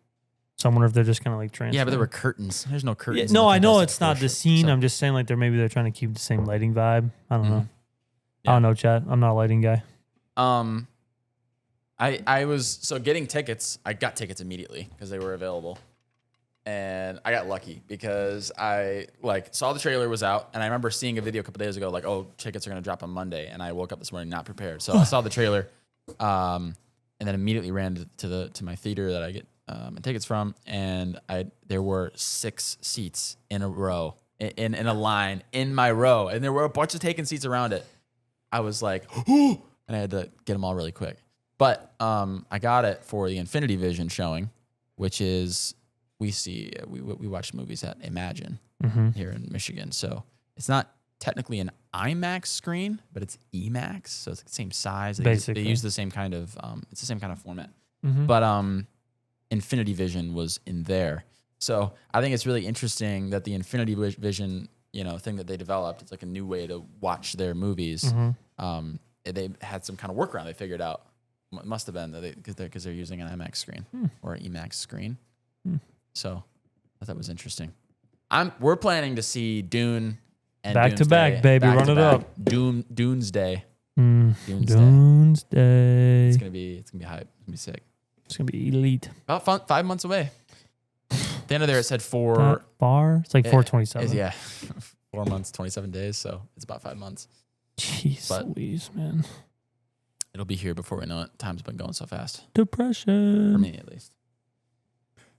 So I wonder if they're just kind of like transferring.
Yeah, but there were curtains. There's no
Yeah,
curtains.
no,
in the
I know
Fantastic
it's not
Four
the
ship,
scene.
so-
I'm just saying like they're trying to keep the same lighting vibe. I don't know.
Mhm.
I don't know, Chad. I'm not a lighting guy.
I was getting tickets. I got tickets immediately because they were available, and I got lucky because I saw the trailer was out, and I remember seeing a video a couple days ago like, oh, tickets are gonna drop on Monday, and I woke up this morning not prepared, so I saw the trailer, and then immediately ran to my theater that I get my tickets from, and there were 6 seats in a row in a line in my row, and there were a bunch of taken seats around it. I was like, and I had to get them all really quick. But I got it for the Infinity Vision showing, which is we watch movies at Imagine here in Michigan. So it's not technically an IMAX screen, but it's EMAX, so it's the same size. They
Basically.
use the same kind of it's the same kind of format.
Mhm.
But Infinity Vision was in there. So I think it's really interesting that the Infinity Vision, thing that they developed, it's like a new way to watch their movies.
Mhm.
They had some kind of workaround they figured out. It must have been that because they're using an IMAX screen or an EMAX screen. So I thought that was interesting. We're planning to see Dune and
Back to
Doomsday,
back, baby. Run it up.
Doomsday.
Doomsday.
It's gonna be hype. It's gonna be sick.
It's gonna be elite.
About 5 months away. At the end of there, it said
That far? It's like 427.
Yeah, 4 months, 27 days. So it's about 5 months.
Jeez Louise, man.
It'll be here before we know it. Time's been going so fast.
Depression.
For me, at least.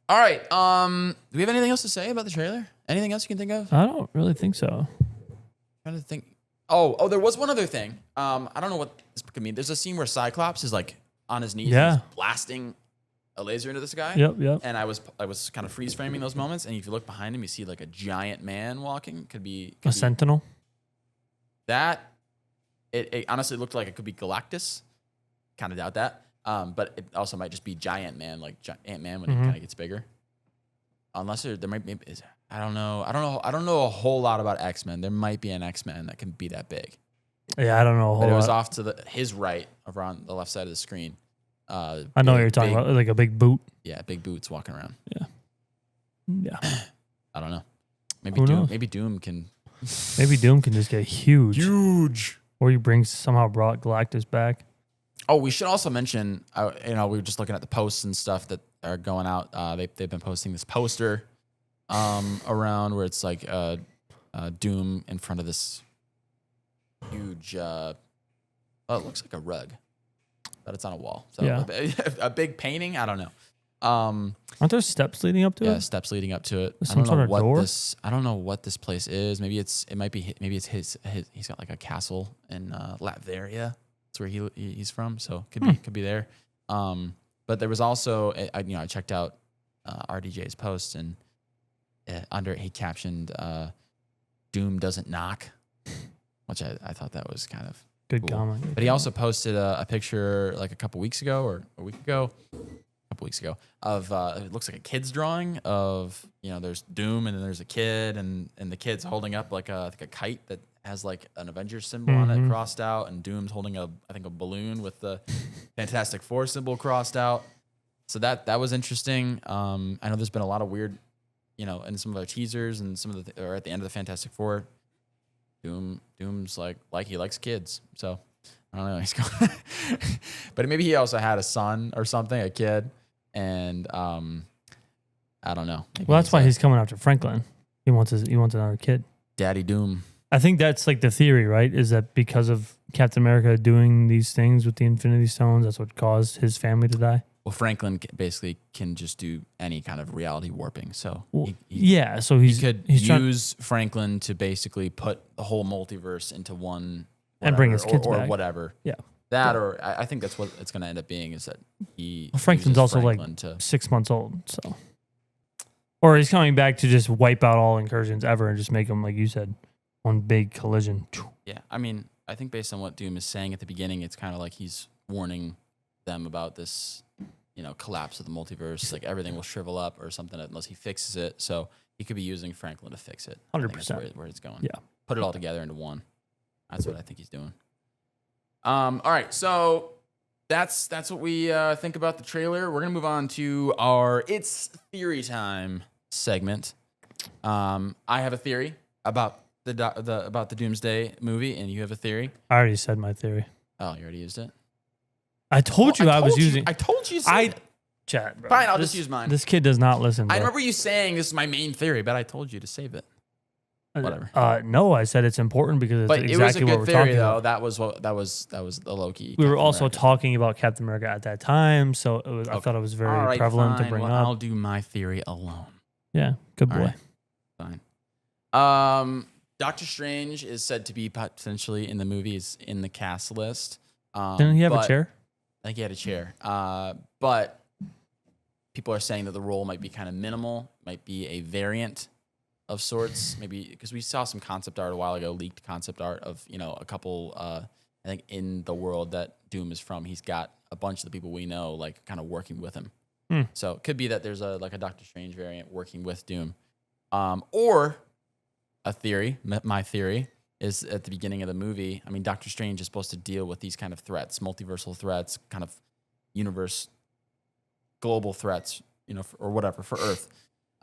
All right. Do we have anything else to say about the trailer? Anything else you can think of?
I don't really think so.
Trying to think. Oh, there was one other thing. I don't know what this could mean. There's a scene where Cyclops is like on his knees, and he's blasting a laser into this guy.
Yep.
And I was kind of freeze framing those moments. And if you look behind him, you see like a giant man walking. Could be
Sentinel.
That. It honestly looked like it could be Galactus. Kind of doubt that. But it also might just be Giant Man, like Ant-Man when he kind of gets bigger. Unless there might be, I don't know a whole lot about X-Men. There might be an X-Men that can be that big.
Yeah, I don't know a whole
But it was
lot.
off to his right, over on the left side of the screen.
I know what you're talking about, like a big boot.
Yeah, big boots walking around.
Yeah.
I don't know.
Who knows?
Maybe Doom can.
Maybe Doom can just get huge.
Huge.
Or he somehow brought Galactus back.
Oh, we should also mention, we were just looking at the posts and stuff that are going out. They've been posting this poster around where it's like Doom in front of this huge, it looks like a rug, but it's on a wall. So
Yeah.
a big painting. I don't know.
Aren't there steps leading up to it?
Yeah, steps leading up to it.
Some sort of door?
I don't know what this place is. Maybe it's his. He's got like a castle in Latveria. That's where he's from. So could be there. But there was also I checked out RDJ's post, and under it he captioned "Doom doesn't knock," which I thought that was kind of
Good
cool.
comment.
But he also posted a picture like a couple weeks ago or a week ago. Of it looks like a kid's drawing of there's Doom and then there's a kid and the kid's holding up like a kite that has like an Avengers symbol on it crossed out, and Doom's holding a balloon with the Fantastic Four symbol crossed out. So that was interesting. I know there's been a lot of weird, in some of our teasers and some of or at the end of the Fantastic Four, Doom's like he likes kids. So I don't know. He's going, but maybe he also had a son or something, a kid. And I don't know. Maybe
Well, that's why he's coming after Franklin. He wants another kid.
Daddy Doom.
I think that's like the theory, right? Is that because of Captain America doing these things with the Infinity Stones, that's what caused his family to die?
Well, Franklin basically can just do any kind of reality warping. So
So he's
use Franklin to basically put the whole multiverse into one,
and bring his kids
or
back.
whatever.
Yeah.
Or I think that's what it's going to end up being, is that
Franklin's
uses
also
Franklin
like 6 months old, so. Or he's coming back to just wipe out all incursions ever and just make them, like you said, one big collision.
Yeah, I mean, I think based on what Doom is saying at the beginning, it's kind of like he's warning them about this, collapse of the multiverse. Like everything will shrivel up or something unless he fixes it. So he could be using Franklin to fix it.
100%.
Where it's going.
Yeah.
Put it all together into one. That's what I think he's doing. All right, so that's what we think about the trailer. We're gonna move on to our It's Theory Time segment. I have a theory about the Doomsday movie, and you have a theory.
I already said my theory.
Oh, you already used it?
I told you I was using.
I told you. To
Chat, bro.
Fine, I'll just use mine.
This kid does not listen. Bro.
I remember you saying this is my main theory, but I told you to save it. Whatever.
No, I said it's important because it's
But
exactly
it was a
what
good
we're
theory,
talking
though.
about.
That was the low key.
We were also talking about Captain America at that time, so I thought it was very prevalent to bring up.
I'll do my theory alone.
Yeah, good boy.
Right. Fine. Doctor Strange is said to be potentially in the movies in the cast list.
Didn't he have a chair?
I think he had a chair. But people are saying that the role might be kind of minimal, might be a variant of sorts, maybe because we saw some concept art a while ago, leaked concept art of a couple. I think in the world that Doom is from, he's got a bunch of the people we know like kind of working with him. So it could be that there's a Doctor Strange variant working with Doom, or a theory. My theory is at the beginning of the movie. I mean, Doctor Strange is supposed to deal with these kind of threats, multiversal threats, kind of universe, global threats, or whatever for Earth.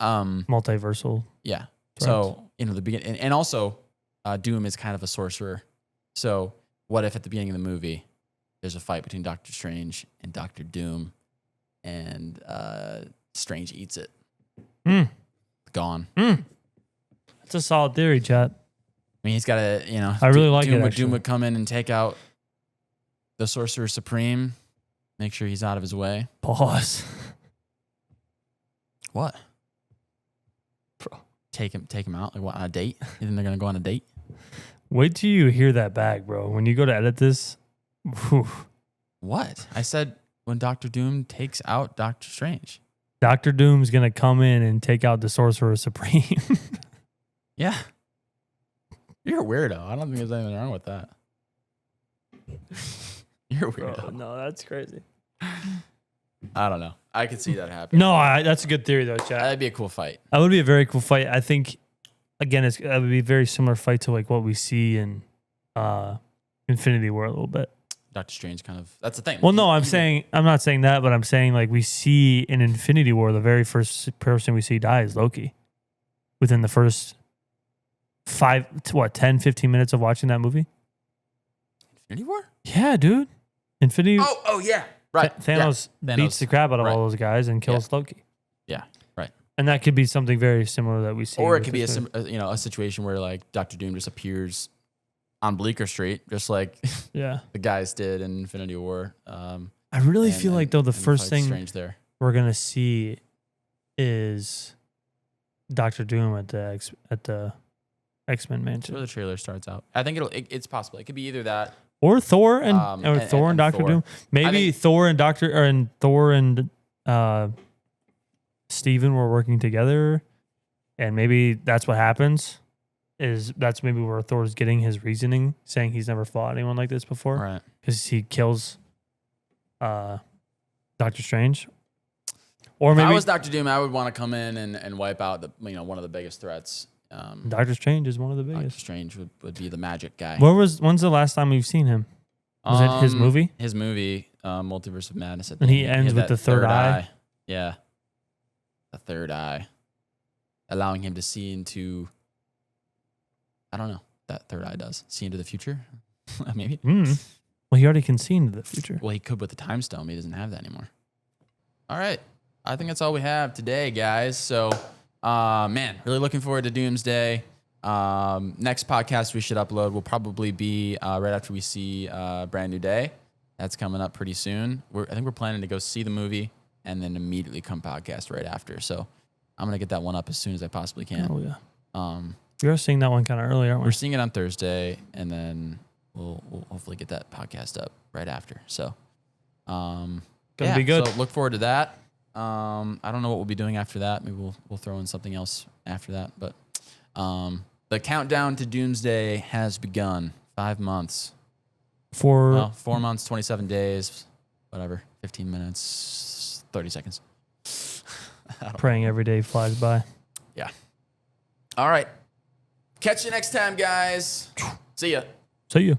Multiversal.
Yeah.
Threats.
So the beginning, and also Doom is kind of a sorcerer. So what if at the beginning of the movie there's a fight between Doctor Strange and Doctor Doom, and Strange eats it? Gone.
That's a solid theory, chat.
I mean, he's got to,
I really like
Doom
it.
would, Doom would come in and take out the Sorcerer Supreme, make sure he's out of his way.
Pause.
What?
Bro.
Take him out? Like what, on a date? You think they're going to go on a date?
Wait till you hear that bag, bro. When you go to edit this, whew.
What? I said when Doctor Doom takes out Doctor Strange.
Doctor Doom's going to come in and take out the Sorcerer Supreme.
Yeah. You're a weirdo. I don't think there's anything wrong with that. You're a weirdo.
Bro, no, that's crazy.
I don't know. I could see that happening.
No, that's a good theory, though, chat.
That'd be a cool fight.
That would be a very cool fight. I think, again, that would be a very similar fight to like what we see in Infinity War a little bit.
Doctor Strange kind of, that's the thing.
Well, no, I'm not saying that, but I'm saying like we see in Infinity War, the very first person we see die is Loki. Within the first 10, 15 minutes of watching that movie.
Infinity War?
Yeah, dude. Infinity.
Oh yeah. Right.
Thanos beats the crap out of all those guys and kills Loki.
Yeah. Right.
And that could be something very similar that we see.
Or it could be a situation where like Doctor Doom just appears on Bleecker Street, just like the guys did in Infinity War.
I really feel like though the first thing
there.
we're gonna see is Doctor Doom at the X-Men mansion.
That's where the trailer starts out. I think it's possible. It could be either that
or Thor and Thor and Doctor Doom. Maybe Thor and Steven were working together, and maybe that's what happens. That's maybe where Thor's getting his reasoning, saying he's never fought anyone like this before,
right?
Because he kills Doctor Strange. Or maybe
if I was Doctor Doom, I would want to come in and wipe out one of the biggest threats.
Doctor Strange is one of the biggest.
Doctor Strange would be the magic guy.
When's the last time we've seen him? Was it his movie?
His movie, Multiverse of Madness.
And he ends with the third eye.
Yeah. The third eye. Allowing him to see into, I don't know, that third eye does. See into the future? Maybe.
Well, he already can see into the future.
Well, he could with the time stone, but he doesn't have that anymore. All right. I think that's all we have today, guys. So, man, really looking forward to Doomsday. Next podcast we should upload will probably be right after we see Brand New Day. That's coming up pretty soon. I think we're planning to go see the movie and then immediately come podcast right after. So I'm gonna get that one up as soon as I possibly can.
Oh yeah. We are seeing that one kind of early, aren't we?
We're seeing it on Thursday, and then we'll hopefully get that podcast up right after. So,
gonna be good.
So look forward to that. I don't know what we'll be doing after that. Maybe we'll throw in something else after that. But the countdown to Doomsday has begun. 5 months. 4 months, 27 days, whatever. 15 minutes, 30 seconds.
Praying every day flies by.
Yeah. All right. Catch you next time, guys. See ya.
See ya.